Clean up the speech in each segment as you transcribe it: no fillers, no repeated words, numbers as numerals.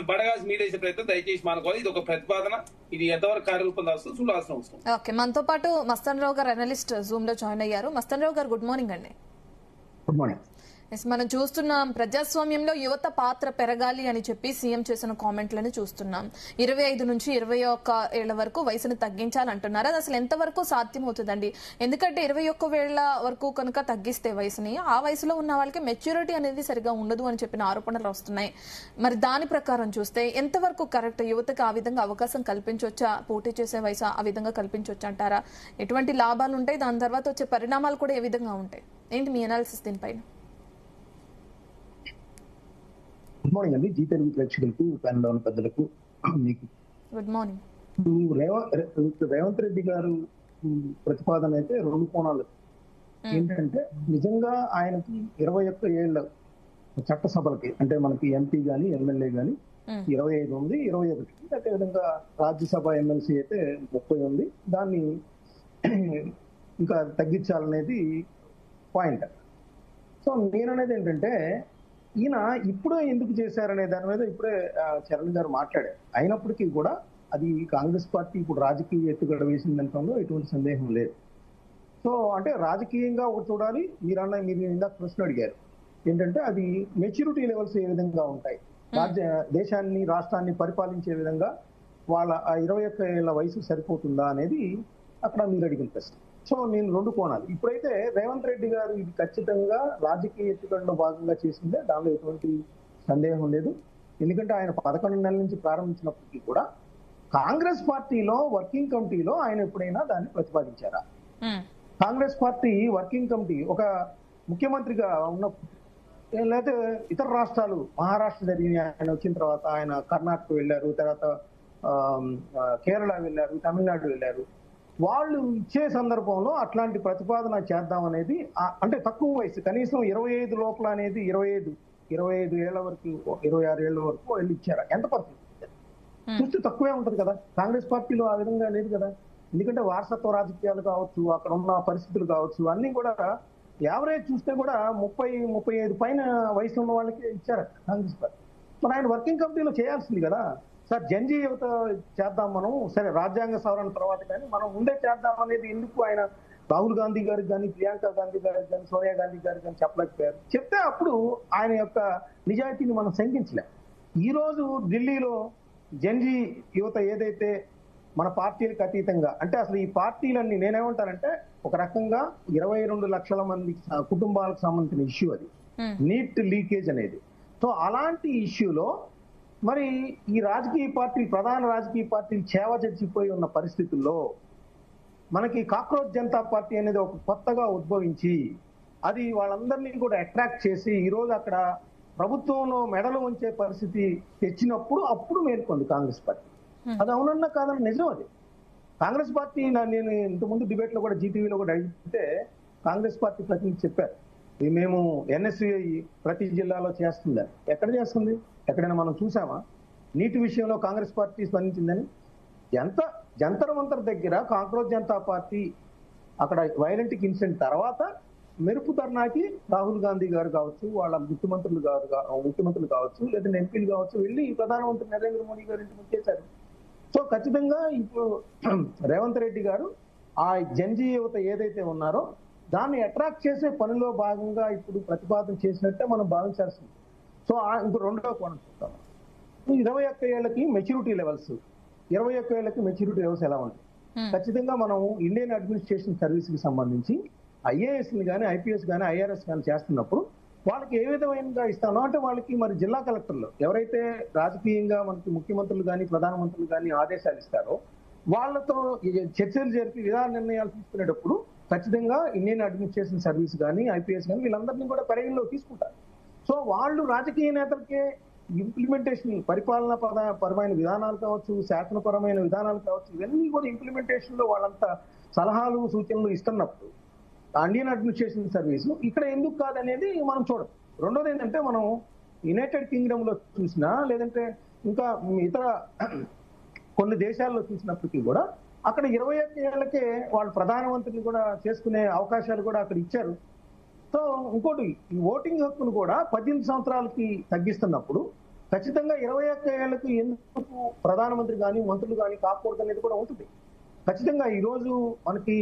బడగాస్ మీదేసే ప్రయత్నం దయచేసి మానుకోవాలి. ఇది ఒక ప్రతిపాదన, ఇది ఎంతవరకు కార్యరూపం దాల్సిందో చూడాల్సిన అవసరం. ఓకే, మనతో పాటు మస్తాన్ రావు గారు అనలిస్ట్ జూమ్ లో జాయిన్ అయ్యారు. మస్తాన్ రావు గారు, గుడ్ మార్నింగ్ అండి. Good morning. మనం చూస్తున్నాం ప్రజాస్వామ్యంలో యువత పాత్ర పెరగాలి అని చెప్పి సీఎం చేసిన కామెంట్లను చూస్తున్నాం. 25 నుంచి 21 ఏళ్ల వరకు వయసును తగ్గించాలంటున్నారు. అది అసలు ఎంతవరకు సాధ్యమవుతుందండి? ఎందుకంటే 21 ఏళ్ల వరకు కనుక తగ్గిస్తే వయసుని, ఆ వయసులో ఉన్న వాళ్ళకి మెచ్యూరిటీ అనేది సరిగా ఉండదు అని చెప్పిన ఆరోపణలు వస్తున్నాయి. మరి దాని ప్రకారం చూస్తే ఎంతవరకు కరెక్ట్? యువతకు ఆ విధంగా అవకాశం కల్పించవచ్చా? పోటీ చేసే వయసు ఆ విధంగా కల్పించవచ్చు అంటారా? ఎటువంటి లాభాలు ఉంటాయి? దాని తర్వాత వచ్చే పరిణామాలు కూడా ఏ విధంగా ఉంటాయి? ఏంటి మీ అనాలిసిస్ దీనిపైన? గుడ్ మార్నింగ్ అండి. జీ తెలుగు ప్రేక్షకులకు, ప్యానెల్లో ఉన్న పెద్దలకు మీకు గుడ్ మార్నింగ్. రేవంత్ రెడ్డి గారు ప్రతిపాదన అయితే 2 కోణాలు. ఏంటంటే నిజంగా ఆయనకి 21 ఏళ్ల చట్టసభలకి, అంటే మనకి ఎంపీ గాని ఎమ్మెల్యే గాని 25 ఉంది, 21. అదేవిధంగా రాజ్యసభ ఎమ్మెల్సీ అయితే 30 ఉంది. దాన్ని ఇంకా తగ్గించాలనేది పాయింట్. సో నేననేది ఏంటంటే, ఈయన ఇప్పుడే ఎందుకు చేశారనే దాని మీద ఇప్పుడే చరణ్ గారు మాట్లాడారు. అయినప్పటికీ కూడా అది కాంగ్రెస్ పార్టీ ఇప్పుడు రాజకీయ ఎత్తుగడ వేసిందనడంలో ఎటువంటి సందేహం లేదు. సో అంటే రాజకీయంగా ఒకటి చూడాలి. మీరు ఇందాక ప్రశ్న అడిగారు ఏంటంటే, అది మెచ్యూరిటీ లెవెల్స్ ఏ విధంగా ఉంటాయి, దేశాన్ని రాష్ట్రాన్ని పరిపాలించే విధంగా వాళ్ళ 21 ఏళ్ల వయసు సరిపోతుందా అనేది అక్కడ మీరు అడిగిన ప్రశ్న. సో నేను 2 కోణాలు. ఇప్పుడైతే రేవంత్ రెడ్డి గారు ఇది ఖచ్చితంగా రాజకీయ ఎత్తుగడలో భాగంగా చేసిందే, దానిలో ఎటువంటి సందేహం లేదు. ఎందుకంటే ఆయన 11 నెలల నుంచి ప్రారంభించినప్పటికీ కూడా కాంగ్రెస్ పార్టీలో వర్కింగ్ కమిటీలో ఆయన ఎప్పుడైనా దాన్ని ప్రతిపాదించారా? కాంగ్రెస్ పార్టీ వర్కింగ్ కమిటీ ఒక ముఖ్యమంత్రిగా ఉన్నప్పుడు, లేకపోతే ఇతర రాష్ట్రాలు, మహారాష్ట్ర జరిగిన ఆయన వచ్చిన తర్వాత ఆయన కర్ణాటక వెళ్ళారు, తర్వాత కేరళ వెళ్ళారు, తమిళనాడు వెళ్ళారు. వాళ్ళు ఇచ్చే సందర్భంలో అట్లాంటి ప్రతిపాదన చేద్దాం అనేది, అంటే తక్కువ వయసు, కనీసం 25 లోపల అనేది 25 ఏళ్ల వరకు, 26 ఏళ్ల వరకు వెళ్ళి ఇచ్చారా? ఎంత పర్సెంట్ చూస్తే తక్కువే ఉంటది కదా. కాంగ్రెస్ పార్టీలో ఆ విధంగా లేదు కదా. ఎందుకంటే వారసత్వ రాజకీయాలు కావచ్చు, అక్కడ ఉన్న పరిస్థితులు కావచ్చు, అన్ని కూడా యావరేజ్ చూస్తే కూడా 30-35 పైన వయసు ఉన్న వాళ్ళకి ఇచ్చారు కాంగ్రెస్ పార్టీ. మరి ఆయన వర్కింగ్ కమిటీలో చేయాల్సింది కదా. సార్ జంజీ యువత చేద్దాం మనం, సరే రాజ్యాంగ సవరణ తర్వాత, కానీ మనం ముందే చేద్దాం అనేది ఎందుకు ఆయన రాహుల్ గాంధీ గారికి కానీ, ప్రియాంక గాంధీ గారికి కానీ, సోనియా గాంధీ గారికి కానీ చెప్పలేకపోయారు? చెప్తే అప్పుడు ఆయన యొక్క నిజాయితీని మనం శంకించలేం. ఈ రోజు ఢిల్లీలో జంజీ యువత ఏదైతే మన పార్టీలకు అతీతంగా, అంటే అసలు ఈ పార్టీలన్నీ నేనేమంటానంటే ఒక రకంగా 22 లక్షల మంది కుటుంబాలకు సంబంధించిన ఇష్యూ అది, నీట్ లీకేజ్ అనేది. సో అలాంటి ఇష్యూలో మరి ఈ రాజకీయ పార్టీ, ప్రధాన రాజకీయ పార్టీలు చేవ చచ్చిపోయి ఉన్న పరిస్థితుల్లో మనకి కాక్రోచ్ జనతా పార్టీ అనేది ఒక కొత్తగా ఉద్భవించి అది వాళ్ళందరినీ కూడా అట్రాక్ట్ చేసి ఈరోజు అక్కడ ప్రభుత్వంలో మెడలు ఉంచే పరిస్థితి తెచ్చినప్పుడు అప్పుడు మేల్కొంది కాంగ్రెస్ పార్టీ. అది అవునన్నా కాదని నిజం. అది కాంగ్రెస్ పార్టీ, నేను ఇంతకుముందు డిబేట్ లో కూడా జీటీవీలో కూడా అడిగితే కాంగ్రెస్ పార్టీ ప్రతినిధి చెప్పారు, మేము ఎన్ఎస్యుఐ ప్రతి జిల్లాలో చేస్తుందని. ఎక్కడ చేస్తుంది? ఎక్కడైనా మనం చూసామా? నీటి విషయంలో కాంగ్రెస్ పార్టీ స్పందించిందని? జంతర్ మంతర్ దగ్గర కాక్రోచ్ జనతా పార్టీ అక్కడ వైలెంట్ ఇన్సిడెంట్ తర్వాత మెరుపు ధర్నాకి రాహుల్ గాంధీ గారు కావచ్చు, వాళ్ళ ముఖ్యమంత్రులు కావచ్చు, లేదా ఎంపీలు కావచ్చు, వెళ్ళి ప్రధానమంత్రి నరేంద్ర మోడీ గారు ఇంటి ముందు చేశారు. సో ఖచ్చితంగా ఇప్పుడు రేవంత్ రెడ్డి గారు ఆ జంజీ యువత ఏదైతే ఉన్నారో దాన్ని అట్రాక్ట్ చేసే పనిలో భాగంగా ఇప్పుడు ప్రతిపాదన చేసినట్టే మనం భావించాల్సింది. సో ఇంకో 2వ కోణం చూద్దాం. 21 ఏళ్లకి మెచ్యూరిటీ లెవెల్స్, 21 ఏళ్లకి మెచ్యూరిటీ లెవెల్స్ ఎలా ఉంటాయి? ఖచ్చితంగా మనం ఇండియన్ అడ్మినిస్ట్రేషన్ సర్వీస్ కి సంబంధించి ఐఏఎస్ కానీ, ఐపీఎస్ కానీ, ఐఆర్ఎస్ కానీ చేస్తున్నప్పుడు వాళ్ళకి ఏ విధంగా ఇస్తానో, అంటే వాళ్ళకి మరి జిల్లా కలెక్టర్లు ఎవరైతే రాజకీయంగా మనకి ముఖ్యమంత్రులు కానీ, ప్రధానమంత్రులు కానీ ఆదేశాలు ఇస్తారో వాళ్ళతో చర్చలు జరిపి విధాన నిర్ణయాలు తీసుకునేటప్పుడు ఖచ్చితంగా ఇండియన్ అడ్మినిస్ట్రేషన్ సర్వీస్ కానీ, ఐపీఎస్ కానీ వీళ్ళందరినీ కూడా పరిగణలో తీసుకుంటారు. సో వాళ్ళు రాజకీయ నేతలకే ఇంప్లిమెంటేషన్, పరిపాలన పరమైన విధానాలు కావచ్చు, శాసనపరమైన విధానాలు కావచ్చు, ఇవన్నీ కూడా ఇంప్లిమెంటేషన్ లో వాళ్ళంతా సలహాలు, సూచనలు ఇస్తున్నప్పుడు ఇండియన్ అడ్మినిస్ట్రేషన్ సర్వీస్ ఇక్కడ ఎందుకు కాదనేది మనం చూడం. రెండోది ఏంటంటే, మనం యునైటెడ్ కింగ్డమ్ లో చూసినా, లేదంటే ఇంకా ఇతర కొన్ని దేశాల్లో చూసినప్పటికీ కూడా అక్కడ 21 ఏళ్లకే వాళ్ళు ప్రధానమంత్రిని కూడా చేసుకునే అవకాశాలు కూడా అక్కడ ఇచ్చారు. సో ఇంకోటి, ఈ ఓటింగ్ హక్కును కూడా 18 సంవత్సరాలకి తగ్గిస్తున్నప్పుడు ఖచ్చితంగా 21 ఏళ్లకు ఎందుకు ప్రధానమంత్రి కానీ మంత్రులు కానీ కాకూడదు అనేది కూడా ఉంటుంది. ఖచ్చితంగా ఈ రోజు మనకి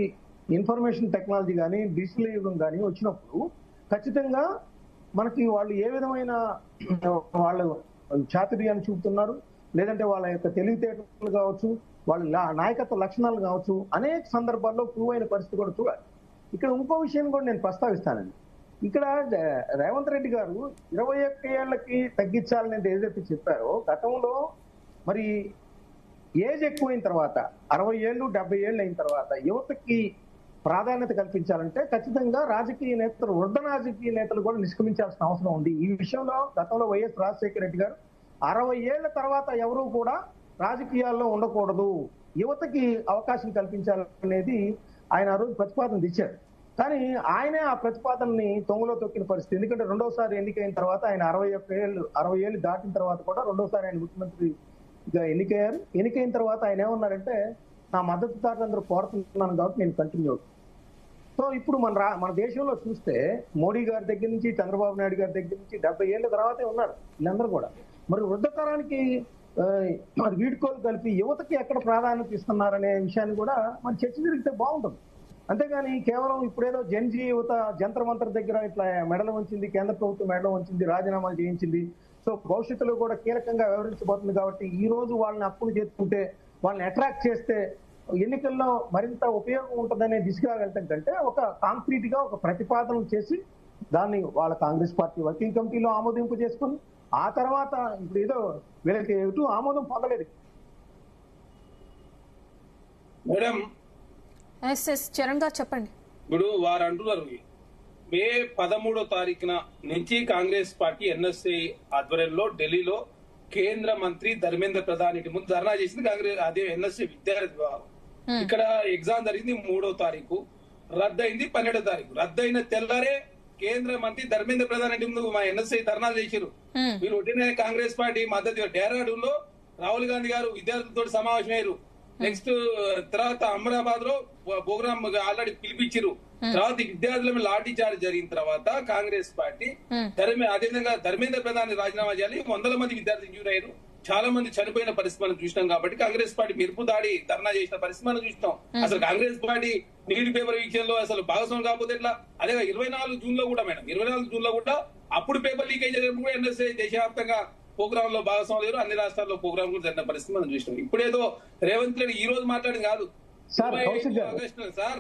ఇన్ఫర్మేషన్ టెక్నాలజీ కానీ డిజిటల్ యుగం కానీ వచ్చినప్పుడు ఖచ్చితంగా మనకి వాళ్ళు ఏ విధమైన వాళ్ళు చాతుర్యాన్ని చూపుతున్నారు, లేదంటే వాళ్ళ యొక్క తెలివితేటలు కావచ్చు, వాళ్ళ నాయకత్వ లక్షణాలు కావచ్చు, అనేక సందర్భాల్లో ప్రూవ్ అయిన పరిస్థితి కూడా చూడాలి. ఇక్కడ ఇంకో విషయం కూడా నేను ప్రస్తావిస్తానండి. ఇక్కడ రేవంత్ రెడ్డి గారు 21 ఏళ్లకి తగ్గించాలని ఏదైతే చెప్పారో, గతంలో మరి ఏజ్ ఎక్కువైన తర్వాత 60 ఏళ్ళు 70 ఏళ్ళు అయిన తర్వాత యువతకి ప్రాధాన్యత కల్పించాలంటే ఖచ్చితంగా రాజకీయ నేతలు, వృద్ధ రాజకీయ నేతలు కూడా నిష్క్రమించాల్సిన అవసరం ఉంది. ఈ విషయంలో గతంలో వైఎస్ రాజశేఖర రెడ్డి గారు 60 ఏళ్ల తర్వాత ఎవరూ కూడా రాజకీయాల్లో ఉండకూడదు, యువతకి అవకాశం కల్పించాలనేది ఆయన ఆ రోజు ప్రతిపాదన ఇచ్చారు. కానీ ఆయనే ఆ ప్రతిపాదనని తొంగలో తొక్కిన పరిస్థితి. ఎందుకంటే రెండోసారి ఎన్నికైన తర్వాత ఆయన 60 ఏళ్ళు దాటిన తర్వాత కూడా రెండోసారి ఆయన ముఖ్యమంత్రిగా ఎన్నికయ్యారు. ఎన్నికైన తర్వాత ఆయన ఏమన్నారంటే, నా మద్దతుదారులందరూ కోరుతున్నాను కాబట్టి నేను కంటిన్యూ అవుతాను. సో ఇప్పుడు మన దేశంలో చూస్తే మోడీ గారి దగ్గర నుంచి చంద్రబాబు నాయుడు గారి దగ్గర నుంచి 70 ఏళ్ల తర్వాతే ఉన్నారు వీళ్ళందరూ కూడా. మరి వృద్ధ తరానికి మరి వీడ్కోలు కలిపి యువతకి ఎక్కడ ప్రాధాన్యత ఇస్తున్నారనే విషయాన్ని కూడా మన చర్చ జరిగితే బాగుంటుంది. అంతేగాని కేవలం ఇప్పుడేదో జన్జీ యువత జంతర్ మంతర్ దగ్గర ఇట్లా మెడలు వంచింది, కేంద్ర ప్రభుత్వం మెడలు వంచింది, రాజీనామాలు చేయించింది, సో భవిష్యత్తులో కూడా కీలకంగా వ్యవహరించబోతుంది కాబట్టి ఈ రోజు వాళ్ళని అప్పులు చేసుకుంటే, వాళ్ళని అట్రాక్ట్ చేస్తే ఎన్నికల్లో మరింత ఉపయోగం ఉంటుందనే దిశగా వెళ్ళటం కంటే ఒక కాంక్రీట్ గా ఒక ప్రతిపాదన చేసి దాన్ని వాళ్ళ కాంగ్రెస్ పార్టీ వర్కింగ్ కమిటీలో ఆమోదింపు చేసుకుని ఆ తర్వాత ఇప్పుడు ఏదో వీళ్ళకి ఎటు ఆమోదం పొందలేదు. మేడం చరణ్ గారు చెప్పండి. ఇప్పుడు వారు అంటున్నారు మే 13వ తారీఖున నుంచి కాంగ్రెస్ పార్టీ ఎన్ఎస్ఏ ఆధ్వర్యంలో ఢిల్లీలో కేంద్ర మంత్రి ధర్మేంద్ర ప్రధాన్ ఇంటి ముందు ధర్నా చేసింది కాంగ్రెస్, అదే ఎన్ఎస్ఏ విద్యార్థి విభాగం. ఇక్కడ ఎగ్జామ్ జరిగింది 3వ తారీఖు, రద్దయింది 12వ తారీఖు. రద్దయిన తెల్లారే కేంద్ర మంత్రి ధర్మేంద్ర ప్రధాన్ ఇంటి ముందు మా ఎన్ఎస్ఐ ధర్నాలు చేశారు. మీరు ఒట్టిన కాంగ్రెస్ పార్టీ మద్దతు. డెహ్రాడూన్ లో రాహుల్ గాంధీ గారు విద్యార్థులతో సమావేశం అయ్యారు. నెక్స్ట్ తర్వాత అహ్మదాబాద్ లో ప్రోగ్రామ్ ఆల్రెడీ పిలిపించారు. తర్వాత విద్యార్థుల మీద లాఠీ చార్జ్ జరిగిన తర్వాత కాంగ్రెస్ పార్టీ అదేవిధంగా ధర్మేంద్ర ప్రధాన్ రాజీనామా చేయాలి. 100 మంది విద్యార్థులు ఇంజూర్ అయ్యారు, చాలా మంది చనిపోయిన పరిస్థితి మనం చూసినాం. కాబట్టి కాంగ్రెస్ పార్టీ మెరుపు దాడి ధర్నా చేసిన పరిస్థితి మనం చూసినాం. అసలు కాంగ్రెస్ పార్టీ నీటి పేపర్ విషయంలో అసలు భాగస్వామి కాకపోతే ఎట్లా? అదే 24 జూన్ లో కూడా మేడం 24 జూన్ లో కూడా అప్పుడు పేపర్ లీకేజ్ జరిగినప్పుడు కూడా ఎన్ఎస్ఏ దేశవ్యాప్తంగా ప్రోగ్రామ్ లో భాగస్వామి లేరు, అన్ని రాష్ట్రాల్లో ప్రోగ్రామ్ కూడా జరిగిన పరిస్థితి మనం చూసినాం. ఇప్పుడేదో రేవంత్ రెడ్డి ఈ రోజు మాట్లాడింది కాదు సార్. సార్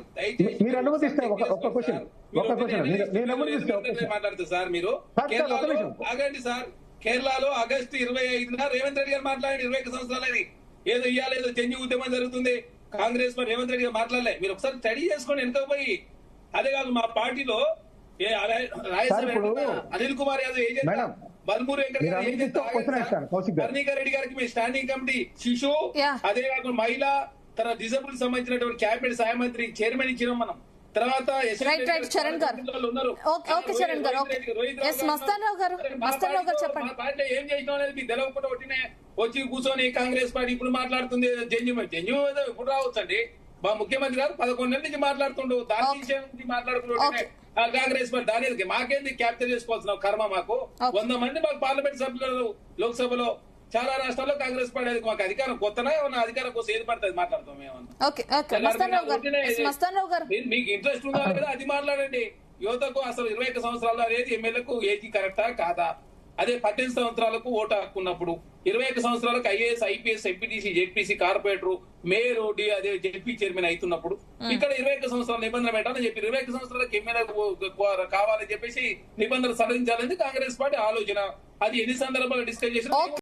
మీరు అనుమతిస్తే ఒక క్వశ్చన్ మాట్లాడుతారు సార్. మీరు ఆగండి సార్. కేరళలో ఆగస్టు 25న రేవంత్ రెడ్డి గారు మాట్లాడి 21 సంవత్సరాలని ఏదో ఇయ్యాలి, ఏదో జంజి ఉద్యమం జరుగుతుంది కాంగ్రెస్ మరి రేవంత్ రెడ్డి గారు మాట్లాడలే. మీరు ఒకసారి స్టడీ చేసుకోండి వెనక పోయి. అదే కాదు మా పార్టీలో అనిల్ కుమార్ యాదవ్ ఏజెంట్, బల్మూరు కర్ణికా రెడ్డి గారికి మీ స్టాండింగ్ కమిటీ శిశు, అదే కాకుండా మహిళా తర్వాత డిజబుల్ సంబంధించినటువంటి క్యాబినెట్ సహాయ మంత్రి చైర్మన్ ఇచ్చినాం మనం. తర్వాత పార్టీలో ఏం చేసినాం అనేది మీకు తెలవకుండా ఒకటినే వచ్చి కూర్చొని కాంగ్రెస్ పార్టీ ఇప్పుడు మాట్లాడుతుంది జంజుమని. జంజుమ ఎప్పుడు రావచ్చండి? మా ముఖ్యమంత్రి గారు 11 నెలల నుంచి మాట్లాడుతుండు, దాని విషయం నుంచి మాట్లాడుకుంటే కాంగ్రెస్ పార్టీ దాని మాకేంది క్యాప్చర్ చేసుకోవాల్సిన కర్మ మాకు. 100 మంది మాకు పార్లమెంట్ సభ్యులు లోక్సభలో చాలా రాష్ట్రాల్లో కాంగ్రెస్ పార్టీ మాకు అధికారం కొత్తనా ఏమన్నా అధికారం కోసం ఏది పడుతుంది మాట్లాడతాం ఏమన్నా. మీకు ఇంట్రెస్ట్ ఉండాలి కదా, అది మాట్లాడండి. యువతకు అసలు 21 సంవత్సరాలు అనేది ఎమ్మెల్యేకు ఏజీ కరెక్టా కాదా? అదే 18 సంవత్సరాలకు ఓటు హక్కున్నప్పుడు 21 సంవత్సరాలకు IAS IPS MPTC ZPC corporator mayor అదే జెడ్పీ చైర్మన్ అవుతున్నప్పుడు ఇక్కడ 21 సంవత్సరాల నిబంధన పెట్టాలని చెప్పి 21 సంవత్సరాలకు ఎమ్మెల్యే కావాలని చెప్పేసి నిబంధనలు సడలించాలని కాంగ్రెస్ పార్టీ ఆలోచన. అది ఎన్ని సందర్భాలు డిస్కస్ చేసిన